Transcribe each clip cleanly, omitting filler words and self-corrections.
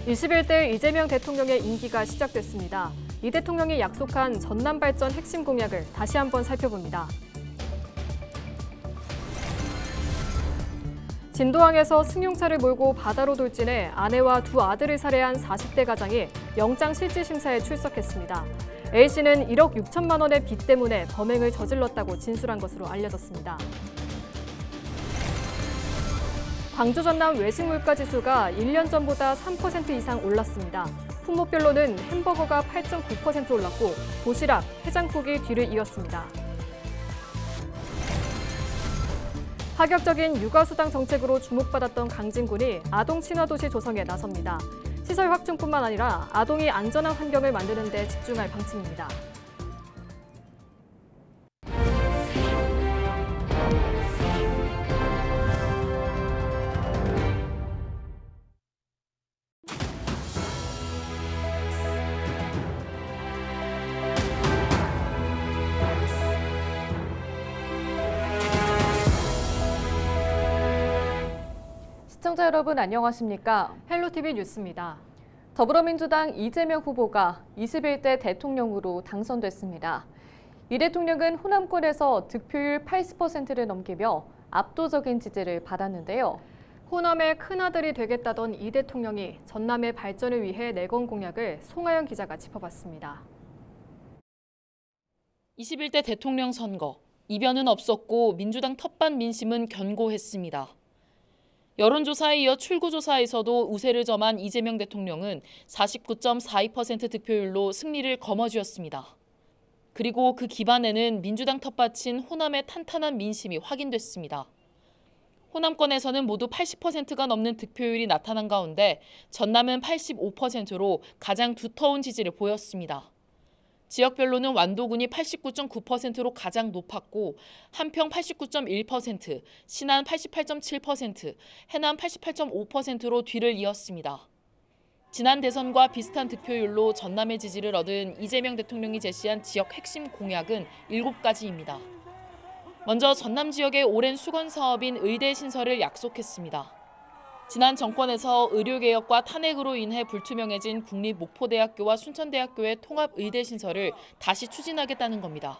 21대 이재명 대통령의 임기가 시작됐습니다. 이 대통령이 약속한 전남 발전 핵심 공약을 다시 한번 살펴봅니다. 진도항에서 승용차를 몰고 바다로 돌진해 아내와 두 아들을 살해한 40대 가장이 영장실질심사에 출석했습니다. A씨는 1억 6천만 원의 빚 때문에 범행을 저질렀다고 진술한 것으로 알려졌습니다. 광주 전남 외식 물가지수가 1년 전보다 3% 이상 올랐습니다. 품목별로는 햄버거가 8.9% 올랐고 도시락, 해장국이 뒤를 이었습니다. 파격적인 육아수당 정책으로 주목받았던 강진군이 아동 친화도시 조성에 나섭니다. 시설 확충뿐만 아니라 아동이 안전한 환경을 만드는 데 집중할 방침입니다. 시청자 여러분 안녕하십니까? 헬로티비 뉴스입니다. 더불어민주당 이재명 후보가 21대 대통령으로 당선됐습니다. 이 대통령은 호남권에서 득표율 80%를 넘기며 압도적인 지지를 받았는데요. 호남의 큰아들이 되겠다던 이 대통령이 전남의 발전을 위해 내건 공약을 송하영 기자가 짚어봤습니다. 21대 대통령 선거, 이변은 없었고 민주당 텃밭 민심은 견고했습니다. 여론조사에 이어 출구조사에서도 우세를 점한 이재명 대통령은 49.42% 득표율로 승리를 거머쥐었습니다. 그리고 그 기반에는 민주당 텃밭인 호남의 탄탄한 민심이 확인됐습니다. 호남권에서는 모두 80%가 넘는 득표율이 나타난 가운데 전남은 85%로 가장 두터운 지지를 보였습니다. 지역별로는 완도군이 89.9%로 가장 높았고 한평 89.1%, 신안 88.7%, 해남 88.5%로 뒤를 이었습니다. 지난 대선과 비슷한 득표율로 전남의 지지를 얻은 이재명 대통령이 제시한 지역 핵심 공약은 7가지입니다. 먼저 전남 지역의 오랜 수건 사업인 의대 신설을 약속했습니다. 지난 정권에서 의료개혁과 탄핵으로 인해 불투명해진 국립목포대학교와 순천대학교의 통합의대 신설을 다시 추진하겠다는 겁니다.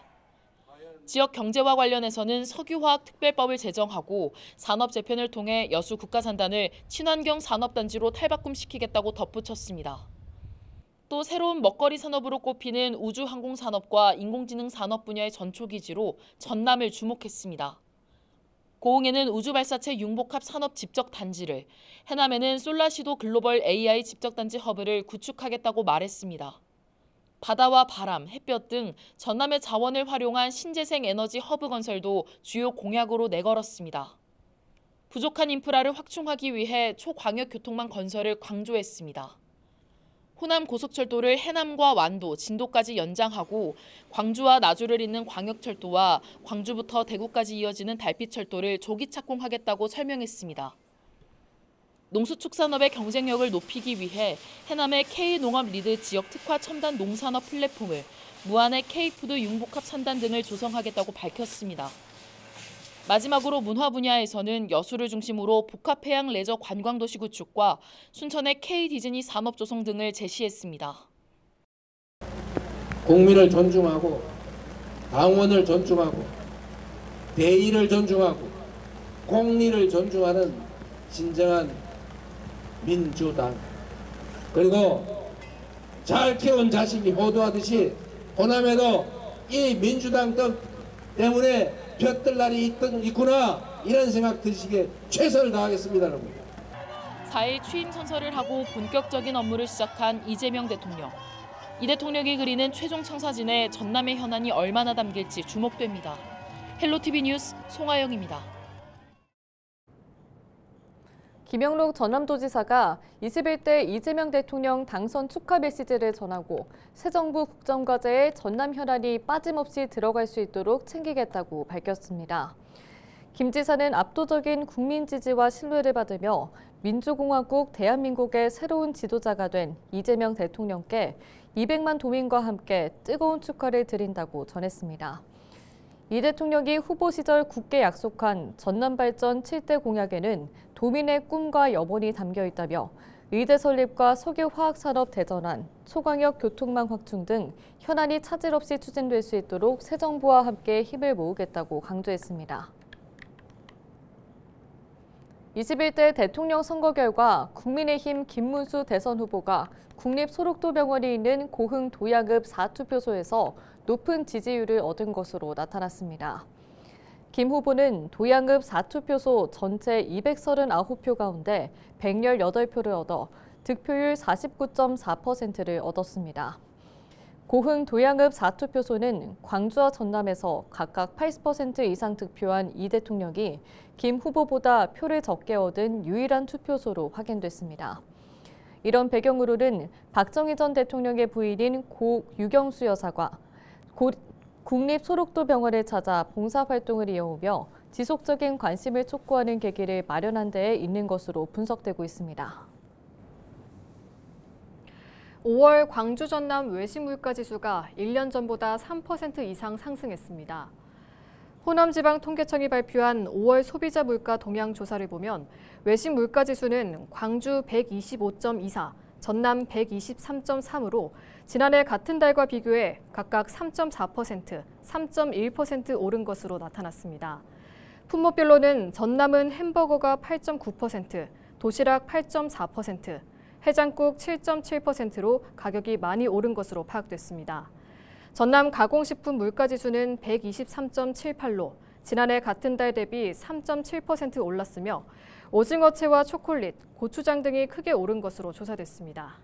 지역 경제와 관련해서는 석유화학 특별법을 제정하고 산업 재편을 통해 여수 국가산단을 친환경 산업단지로 탈바꿈시키겠다고 덧붙였습니다. 또 새로운 먹거리 산업으로 꼽히는 우주항공산업과 인공지능 산업 분야의 전초기지로 전남을 주목했습니다. 고흥에는 우주발사체 융복합 산업 집적단지를, 해남에는 솔라시도 글로벌 AI 집적단지 허브를 구축하겠다고 말했습니다. 바다와 바람, 햇볕 등 전남의 자원을 활용한 신재생 에너지 허브 건설도 주요 공약으로 내걸었습니다. 부족한 인프라를 확충하기 위해 초광역교통망 건설을 강조했습니다. 호남 고속철도를 해남과 완도, 진도까지 연장하고 광주와 나주를 잇는 광역철도와 광주부터 대구까지 이어지는 달빛철도를 조기 착공하겠다고 설명했습니다. 농수축산업의 경쟁력을 높이기 위해 해남의 K농업 리드 지역 특화 첨단 농산업 플랫폼을, 무안의 K푸드 융복합 산단 등을 조성하겠다고 밝혔습니다. 마지막으로 문화 분야에서는 여수를 중심으로 복합해양 레저 관광도시 구축과 순천의 K디즈니 산업 조성 등을 제시했습니다. 국민을 존중하고 당원을 존중하고 대의를 존중하고 공리를 존중하는 진정한 민주당. 그리고 잘 키운 자식이 호도하듯이 호남에도 이 민주당 뜻 때문에 볕들 날이 있구나, 이런 생각 드시기에 최선을 다하겠습니다. 여러분. 4일 취임 선서를 하고 본격적인 업무를 시작한 이재명 대통령. 이 대통령이 그리는 최종 청사진에 전남의 현안이 얼마나 담길지 주목됩니다. 헬로티비 뉴스 송하영입니다. 김영록 전남도지사가 21대 이재명 대통령 당선 축하 메시지를 전하고 새 정부 국정과제에 전남 현안이 빠짐없이 들어갈 수 있도록 챙기겠다고 밝혔습니다. 김 지사는 압도적인 국민 지지와 신뢰를 받으며 민주공화국 대한민국의 새로운 지도자가 된 이재명 대통령께 200만 도민과 함께 뜨거운 축하를 드린다고 전했습니다. 이 대통령이 후보 시절 굳게 약속한 전남 발전 7대 공약에는 도민의 꿈과 염원이 담겨 있다며 의대 설립과 석유화학산업 대전환, 초광역 교통망 확충 등 현안이 차질 없이 추진될 수 있도록 새 정부와 함께 힘을 모으겠다고 강조했습니다. 21대 대통령 선거 결과 국민의힘 김문수 대선 후보가 국립소록도병원이 있는 고흥 도양읍 4투표소에서 높은 지지율을 얻은 것으로 나타났습니다. 김 후보는 도양읍 4투표소 전체 239표 가운데 118표를 얻어 득표율 49.4%를 얻었습니다. 고흥 도양읍 4투표소는 광주와 전남에서 각각 80% 이상 득표한 이 대통령이 김 후보보다 표를 적게 얻은 유일한 투표소로 확인됐습니다. 이런 배경으로는 박정희 전 대통령의 부인인 고 유경수 여사가 국립소록도병원을 찾아 봉사활동을 이어오며 지속적인 관심을 촉구하는 계기를 마련한 데에 있는 것으로 분석되고 있습니다. 5월 광주 전남 외식 물가지수가 1년 전보다 3% 이상 상승했습니다. 호남지방통계청이 발표한 5월 소비자 물가 동향 조사를 보면 외식 물가지수는 광주 125.24, 전남 123.3으로 지난해 같은 달과 비교해 각각 3.4%, 3.1% 오른 것으로 나타났습니다. 품목별로는 전남은 햄버거가 8.9%, 도시락 8.4%, 해장국 7.7%로 가격이 많이 오른 것으로 파악됐습니다. 전남 가공식품 물가지수는 123.78로 지난해 같은 달 대비 3.7% 올랐으며 오징어채와 초콜릿, 고추장 등이 크게 오른 것으로 조사됐습니다.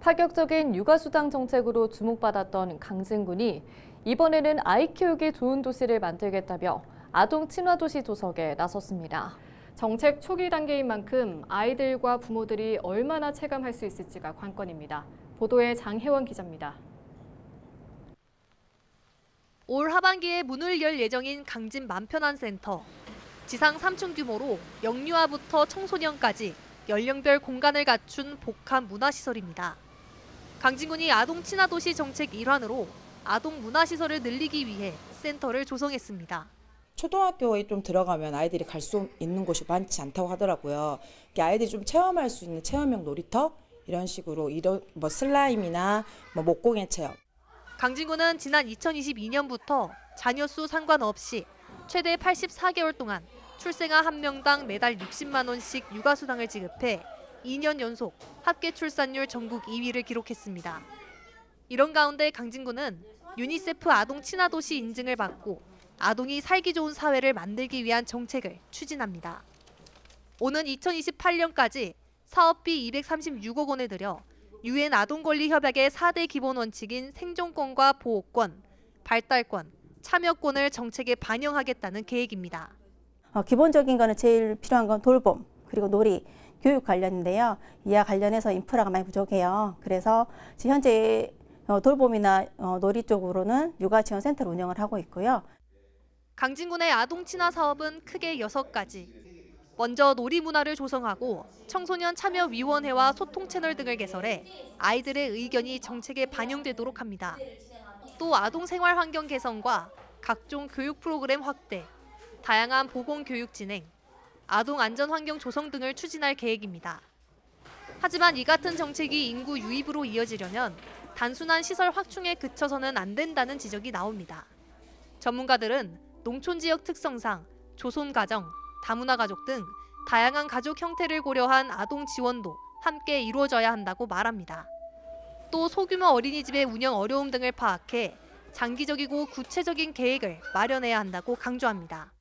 파격적인 육아수당 정책으로 주목받았던 강진군이 이번에는 아이 키우기 좋은 도시를 만들겠다며 아동 친화도시 조성에 나섰습니다. 정책 초기 단계인 만큼 아이들과 부모들이 얼마나 체감할 수 있을지가 관건입니다. 보도에 장혜원 기자입니다. 올 하반기에 문을 열 예정인 강진 만편안센터. 지상 3층 규모로 영유아부터 청소년까지 연령별 공간을 갖춘 복합 문화시설입니다. 강진군이 아동 친화도시 정책 일환으로 아동 문화시설을 늘리기 위해 센터를 조성했습니다. 초등학교에 좀 들어가면 아이들이 갈 수 있는 곳이 많지 않다고 하더라고요. 아이들이 좀 체험할 수 있는 체험형 놀이터 이런 식으로 슬라임이나 목공예 체험. 강진군은 지난 2022년부터 자녀 수 상관없이 최대 84개월 동안 출생아 1명당 매달 60만 원씩 육아수당을 지급해 2년 연속 합계 출산율 전국 2위를 기록했습니다. 이런 가운데 강진군은 유니세프 아동 친화도시 인증을 받고 아동이 살기 좋은 사회를 만들기 위한 정책을 추진합니다. 오는 2028년까지 사업비 236억 원을 들여 유엔 아동권리협약의 4대 기본 원칙인 생존권과 보호권, 발달권, 참여권을 정책에 반영하겠다는 계획입니다. 기본적인 거는 제일 필요한 건 돌봄, 그리고 놀이, 교육 관련인데요. 이와 관련해서 인프라가 많이 부족해요. 그래서 지금 현재 돌봄이나 놀이 쪽으로는 육아지원센터를 운영을 하고 있고요. 강진군의 아동 친화 사업은 크게 6가지. 먼저 놀이 문화를 조성하고 청소년 참여위원회와 소통 채널 등을 개설해 아이들의 의견이 정책에 반영되도록 합니다. 또 아동 생활 환경 개선과 각종 교육 프로그램 확대, 다양한 보건교육 진행, 아동 안전 환경 조성 등을 추진할 계획입니다. 하지만 이 같은 정책이 인구 유입으로 이어지려면 단순한 시설 확충에 그쳐서는 안 된다는 지적이 나옵니다. 전문가들은 농촌 지역 특성상 조손가정, 다문화 가족 등 다양한 가족 형태를 고려한 아동 지원도 함께 이루어져야 한다고 말합니다. 또 소규모 어린이집의 운영 어려움 등을 파악해 장기적이고 구체적인 계획을 마련해야 한다고 강조합니다.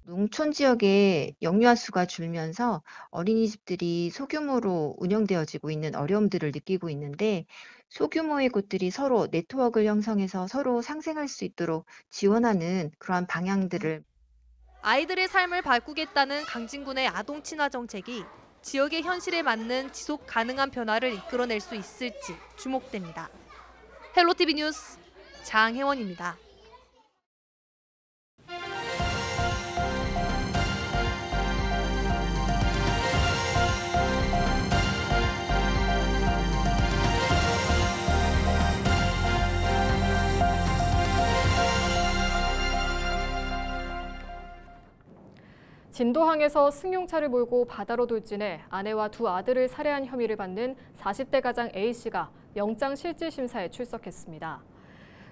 농촌 지역의 영유아 수가 줄면서 어린이집들이 소규모로 운영되어지고 있는 어려움들을 느끼고 있는데 소규모의 곳들이 서로 네트워크를 형성해서 서로 상생할 수 있도록 지원하는 그러한 방향들을 아이들의 삶을 바꾸겠다는 강진군의 아동 친화 정책이 지역의 현실에 맞는 지속 가능한 변화를 이끌어낼 수 있을지 주목됩니다. 헬로티비 뉴스 장혜원입니다. 진도항에서 승용차를 몰고 바다로 돌진해 아내와 두 아들을 살해한 혐의를 받는 40대 가장 A씨가 영장실질심사에 출석했습니다.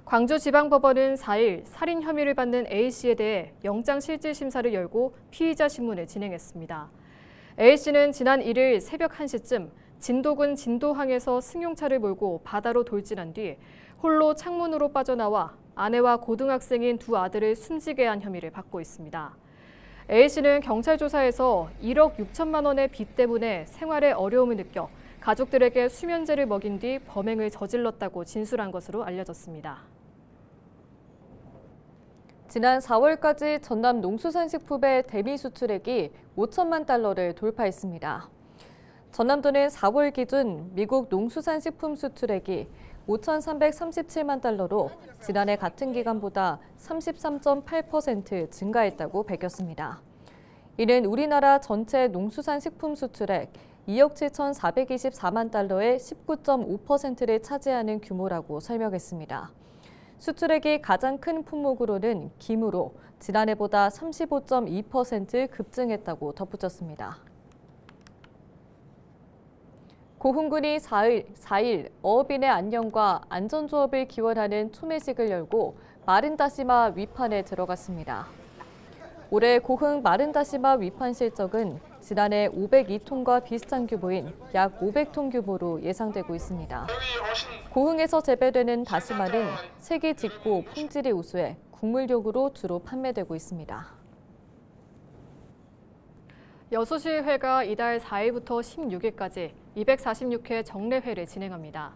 광주지방법원은 4일 살인 혐의를 받는 A씨에 대해 영장실질심사를 열고 피의자 신문을 진행했습니다. A씨는 지난 1일 새벽 1시쯤 진도군 진도항에서 승용차를 몰고 바다로 돌진한 뒤 홀로 창문으로 빠져나와 아내와 고등학생인 두 아들을 숨지게 한 혐의를 받고 있습니다. A씨는 경찰 조사에서 1억 6천만 원의 빚 때문에 생활에 어려움을 느껴 가족들에게 수면제를 먹인 뒤 범행을 저질렀다고 진술한 것으로 알려졌습니다. 지난 4월까지 전남 농수산식품의 대미 수출액이 5천만 달러를 돌파했습니다. 전남도는 4월 기준 미국 농수산식품 수출액이 5,337만 달러로 지난해 같은 기간보다 33.8% 증가했다고 밝혔습니다. 이는 우리나라 전체 농수산식품 수출액 2억 7,424만 달러의 19.5%를 차지하는 규모라고 설명했습니다. 수출액이 가장 큰 품목으로는 김으로 지난해보다 35.2% 급증했다고 덧붙였습니다. 고흥군이 4일 어업인의 안녕과 안전조업을 기원하는 초매식을 열고 마른 다시마 위판에 들어갔습니다. 올해 고흥 마른 다시마 위판 실적은 지난해 502톤과 비슷한 규모인 약 500톤 규모로 예상되고 있습니다. 고흥에서 재배되는 다시마는 색이 짙고 품질이 우수해 국물용으로 주로 판매되고 있습니다. 여수시의회가 이달 4일부터 16일까지 246회 정례회를 진행합니다.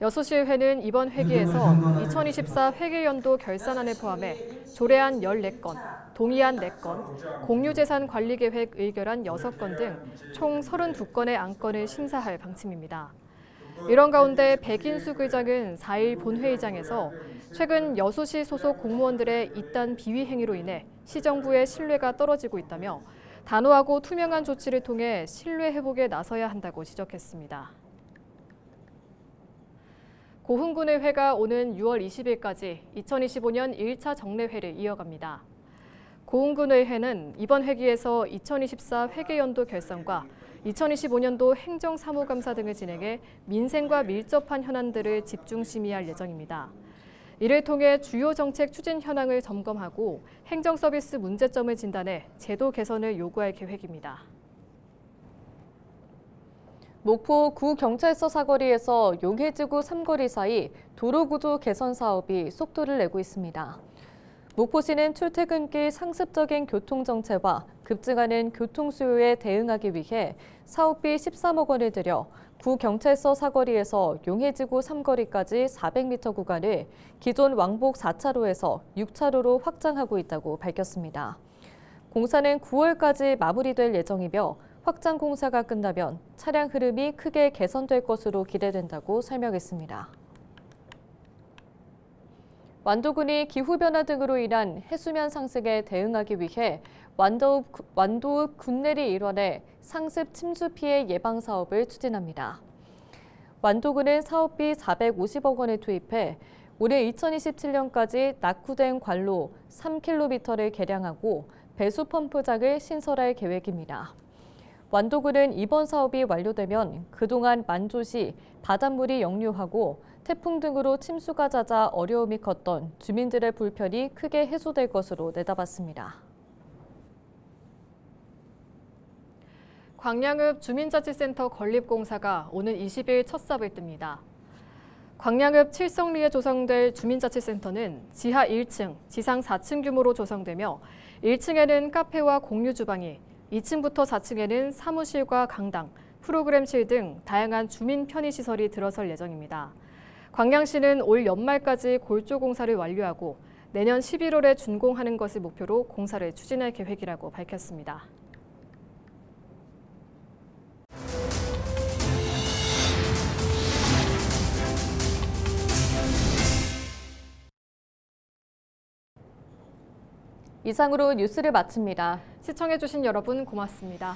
여수시의회는 이번 회기에서 2024 회계연도 결산안을 포함해 조례안 14건, 동의안 4건, 공유재산관리계획 의결안 6건 등 총 32건의 안건을 심사할 방침입니다. 이런 가운데 백인숙 의장은 4일 본회의장에서 최근 여수시 소속 공무원들의 이딴 비위 행위로 인해 시정부의 신뢰가 떨어지고 있다며 단호하고 투명한 조치를 통해 신뢰 회복에 나서야 한다고 지적했습니다. 고흥군의 회가 오는 6월 20일까지 2025년 1차 정례회를 이어갑니다. 고흥군의회는 이번 회기에서 2024 회계연도 결산과 2025년도 행정사무감사 등을 진행해 민생과 밀접한 현안들을 집중 심의할 예정입니다. 이를 통해 주요 정책 추진 현황을 점검하고 행정서비스 문제점을 진단해 제도 개선을 요구할 계획입니다. 목포 구경찰서 사거리에서 용해지구 3거리 사이 도로구조 개선 사업이 속도를 내고 있습니다. 목포시는 출퇴근길 상습적인 교통정체와 급증하는 교통수요에 대응하기 위해 사업비 13억 원을 들여 구경찰서 사거리에서 용해지구 3거리까지 400m 구간을 기존 왕복 4차로에서 6차로로 확장하고 있다고 밝혔습니다. 공사는 9월까지 마무리될 예정이며 확장 공사가 끝나면 차량 흐름이 크게 개선될 것으로 기대된다고 설명했습니다. 완도군이 기후변화 등으로 인한 해수면 상승에 대응하기 위해 완도읍 군내리 일원의 상습 침수 피해 예방 사업을 추진합니다. 완도군은 사업비 450억 원을 투입해 올해 2027년까지 낙후된 관로 3km를 개량하고 배수 펌프장을 신설할 계획입니다. 완도군은 이번 사업이 완료되면 그동안 만조시 바닷물이 역류하고 태풍 등으로 침수가 잦아 어려움이 컸던 주민들의 불편이 크게 해소될 것으로 내다봤습니다. 광양읍 주민자치센터 건립공사가 오는 20일 첫 삽을 뜹니다. 광양읍 칠성리에 조성될 주민자치센터는 지하 1층, 지상 4층 규모로 조성되며 1층에는 카페와 공유 주방이, 2층부터 4층에는 사무실과 강당, 프로그램실 등 다양한 주민 편의시설이 들어설 예정입니다. 광양시는 올 연말까지 골조 공사를 완료하고 내년 11월에 준공하는 것을 목표로 공사를 추진할 계획이라고 밝혔습니다. 이상으로 뉴스를 마칩니다. 시청해주신 여러분 고맙습니다.